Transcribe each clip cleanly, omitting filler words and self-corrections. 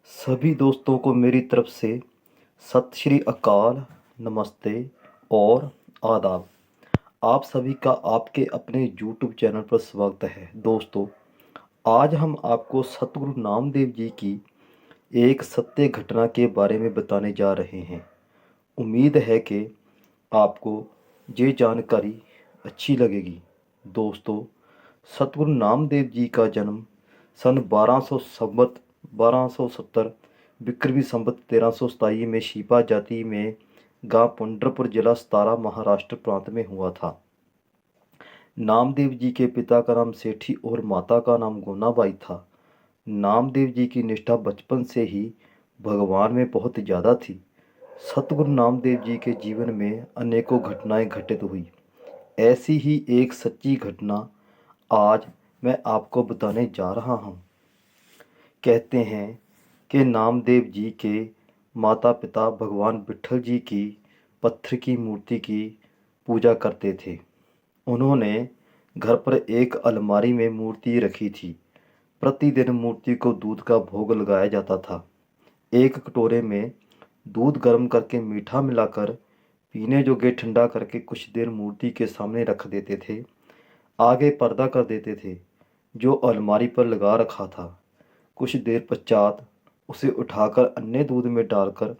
सभी दोस्तों को मेरी तरफ से सत श्री अकाल, नमस्ते और आदाब। आप सभी का आपके अपने यूट्यूब चैनल पर स्वागत है। दोस्तों, आज हम आपको सतगुरु नामदेव जी की एक सत्य घटना के बारे में बताने जा रहे हैं। उम्मीद है कि आपको ये जानकारी अच्छी लगेगी। दोस्तों, सतगुरु नामदेव जी का जन्म सन 1270 विक्रमी संवत 1327 में शीपा जाति में गांव पंढरपुर जिला सतारा महाराष्ट्र प्रांत में हुआ था। नामदेव जी के पिता का नाम सेठी और माता का नाम गोनाबाई था। नामदेव जी की निष्ठा बचपन से ही भगवान में बहुत ज़्यादा थी। सतगुरु नामदेव जी के जीवन में अनेकों घटनाएं घटित हुई। ऐसी ही एक सच्ची घटना आज मैं आपको बताने जा रहा हूँ। कहते हैं कि नामदेव जी के माता पिता भगवान विट्ठल जी की पत्थर की मूर्ति की पूजा करते थे। उन्होंने घर पर एक अलमारी में मूर्ति रखी थी। प्रतिदिन मूर्ति को दूध का भोग लगाया जाता था। एक कटोरे में दूध गर्म करके मीठा मिलाकर पीने जोगे ठंडा करके कुछ देर मूर्ति के सामने रख देते थे। आगे पर्दा कर देते थे जो अलमारी पर लगा रखा था। कुछ देर पश्चात उसे उठाकर अन्य दूध में डालकर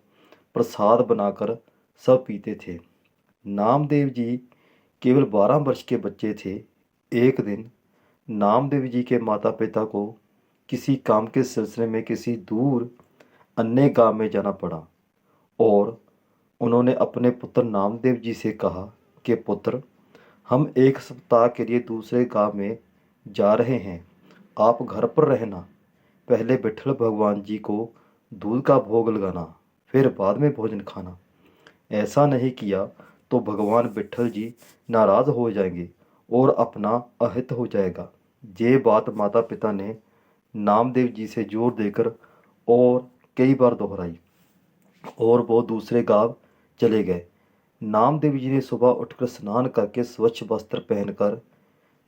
प्रसाद बनाकर सब पीते थे। नामदेव जी केवल 12 वर्ष के बच्चे थे। एक दिन नामदेव जी के माता पिता को किसी काम के सिलसिले में किसी दूर अन्य गांव में जाना पड़ा और उन्होंने अपने पुत्र नामदेव जी से कहा कि पुत्र, हम एक सप्ताह के लिए दूसरे गांव में जा रहे हैं, आप घर पर रहना। पहले विट्ठल भगवान जी को दूध का भोग लगाना, फिर बाद में भोजन खाना। ऐसा नहीं किया तो भगवान विट्ठल जी नाराज हो जाएंगे और अपना अहित हो जाएगा। ये बात माता पिता ने नामदेव जी से जोर देकर और कई बार दोहराई और वो दूसरे गांव चले गए। नामदेव जी ने सुबह उठकर स्नान करके स्वच्छ वस्त्र पहनकर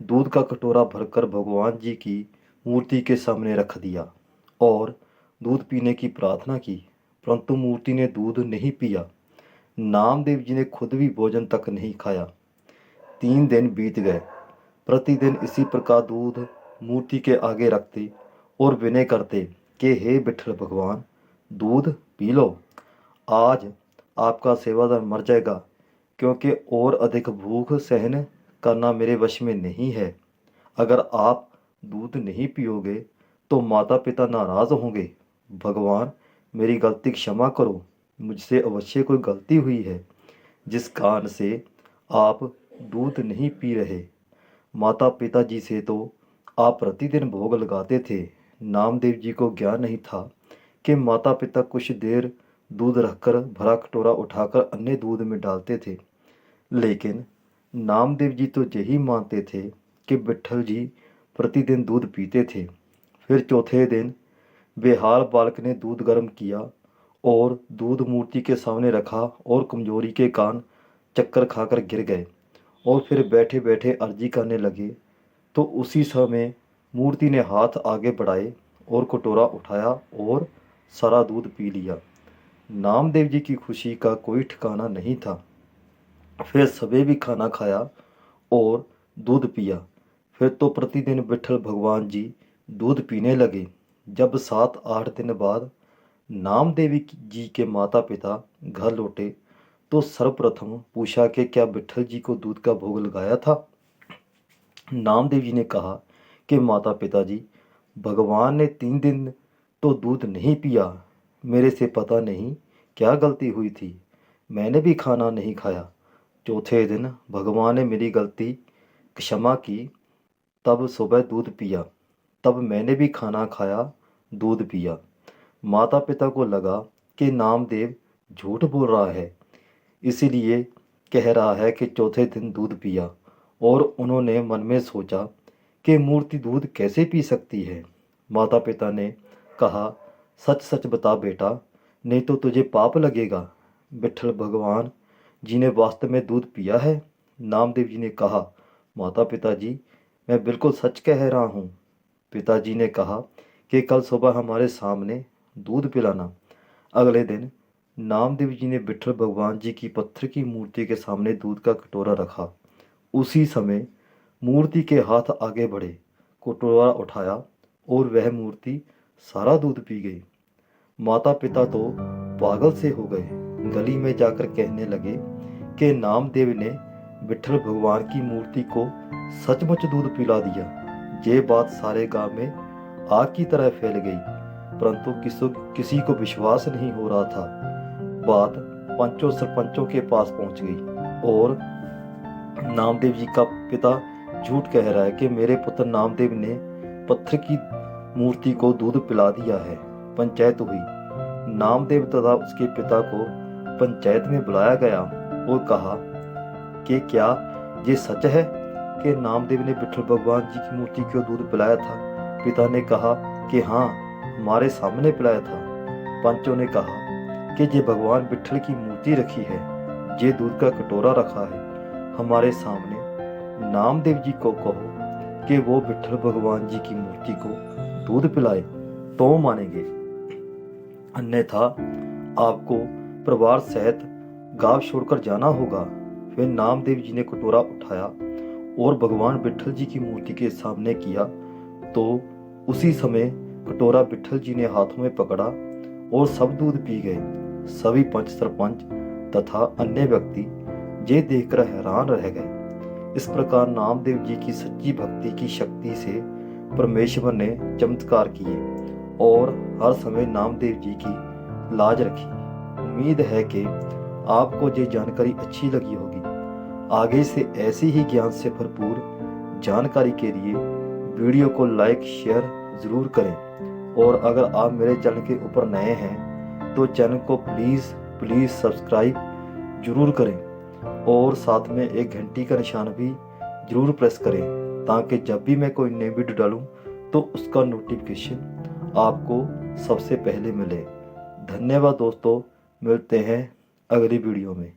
दूध का कटोरा भरकर भगवान जी की मूर्ति के सामने रख दिया और दूध पीने की प्रार्थना की, परंतु मूर्ति ने दूध नहीं पिया। नामदेव जी ने खुद भी भोजन तक नहीं खाया। 3 दिन बीत गए। प्रतिदिन इसी प्रकार दूध मूर्ति के आगे रखते और विनय करते कि हे विट्ठल भगवान, दूध पी लो। आज आपका सेवादार मर जाएगा, क्योंकि और अधिक भूख सहन करना मेरे वश में नहीं है। अगर आप दूध नहीं पियोगे तो माता पिता नाराज होंगे। भगवान, मेरी गलती क्षमा करो। मुझसे अवश्य कोई गलती हुई है जिस कारण से आप दूध नहीं पी रहे। माता पिता जी से तो आप प्रतिदिन भोग लगाते थे। नामदेव जी को ज्ञान नहीं था कि माता पिता कुछ देर दूध रखकर भरा कटोरा उठाकर अन्य दूध में डालते थे। लेकिन नामदेव जी तो यही मानते थे कि विट्ठल जी प्रतिदिन दूध पीते थे। फिर चौथे दिन बेहाल बालक ने दूध गर्म किया और दूध मूर्ति के सामने रखा और कमजोरी के कारण चक्कर खाकर गिर गए और फिर बैठे बैठे अर्जी करने लगे। तो उसी समय मूर्ति ने हाथ आगे बढ़ाए और कटोरा उठाया और सारा दूध पी लिया। नामदेव जी की खुशी का कोई ठिकाना नहीं था। फिर सबे भी खाना खाया और दूध पिया। फिर तो प्रतिदिन विट्ठल भगवान जी दूध पीने लगे। जब 7-8 दिन बाद नामदेवी जी के माता पिता घर लौटे तो सर्वप्रथम पूछा कि क्या विट्ठल जी को दूध का भोग लगाया था। नामदेव जी ने कहा कि माता पिता जी, भगवान ने 3 दिन तो दूध नहीं पिया। मेरे से पता नहीं क्या गलती हुई थी, मैंने भी खाना नहीं खाया। चौथे दिन भगवान ने मेरी गलती क्षमा की, तब सुबह दूध पिया। तब मैंने भी खाना खाया, दूध पिया। माता पिता को लगा कि नामदेव झूठ बोल रहा है, इसीलिए कह रहा है कि चौथे दिन दूध पिया। और उन्होंने मन में सोचा कि मूर्ति दूध कैसे पी सकती है। माता पिता ने कहा, सच सच बता बेटा, नहीं तो तुझे पाप लगेगा। विट्ठल भगवान जी ने वास्तव में दूध पिया है। नामदेव जी ने कहा, माता पिता जी, मैं बिल्कुल सच कह रहा हूँ। पिताजी ने कहा कि कल सुबह हमारे सामने दूध पिलाना। अगले दिन नामदेव जी ने विठल भगवान जी की पत्थर की मूर्ति के सामने दूध का कटोरा रखा। उसी समय मूर्ति के हाथ आगे बढ़े, कटोरा उठाया और वह मूर्ति सारा दूध पी गई। माता पिता तो पागल से हो गए, गली में जाकर कहने लगे कि नामदेव ने विठल भगवान की मूर्ति को सचमुच दूध पिला दिया। ये बात सारे गांव में आग की तरह फैल गई, परंतु किसी को विश्वास नहीं हो रहा था। बात पंचों सरपंचों के पास पहुंच गई और नामदेव जी का पिता झूठ कह रहा है कि मेरे पुत्र नामदेव ने पत्थर की मूर्ति को दूध पिला दिया है। पंचायत हुई। नामदेव तथा उसके पिता को पंचायत में बुलाया गया और कहा कि क्या ये सच है कि नामदेव ने विठल भगवान जी की मूर्ति को दूध पिलाया था? पिता ने कहा कि हाँ, हमारे सामने पिलाया था। पंचों ने कहा कि ये भगवान विठल की मूर्ति रखी है, ये दूध का कटोरा रखा है हमारे सामने। नामदेव जी को कहो कि वो विठल भगवान जी की मूर्ति को दूध पिलाए तो मानेंगे, अन्यथा आपको परिवार सहित गांव छोड़कर जाना होगा। फिर नामदेव जी ने कटोरा उठाया और भगवान विठल जी की मूर्ति के सामने किया तो उसी समय कटोरा विठल जी ने हाथों में पकड़ा और सब दूध पी गए। सभी पंच सरपंच तथा अन्य व्यक्ति ये देखकर हैरान रह गए। इस प्रकार नामदेव जी की सच्ची भक्ति की शक्ति से परमेश्वर ने चमत्कार किए और हर समय नामदेव जी की लाज रखी। उम्मीद है कि आपको ये जानकारी अच्छी लगी होगी। आगे से ऐसी ही ज्ञान से भरपूर जानकारी के लिए वीडियो को लाइक शेयर ज़रूर करें और अगर आप मेरे चैनल के ऊपर नए हैं तो चैनल को प्लीज़ सब्सक्राइब ज़रूर करें और साथ में एक घंटी का निशान भी ज़रूर प्रेस करें ताकि जब भी मैं कोई नई वीडियो डालूं तो उसका नोटिफिकेशन आपको सबसे पहले मिले। धन्यवाद दोस्तों, मिलते हैं अगली वीडियो में।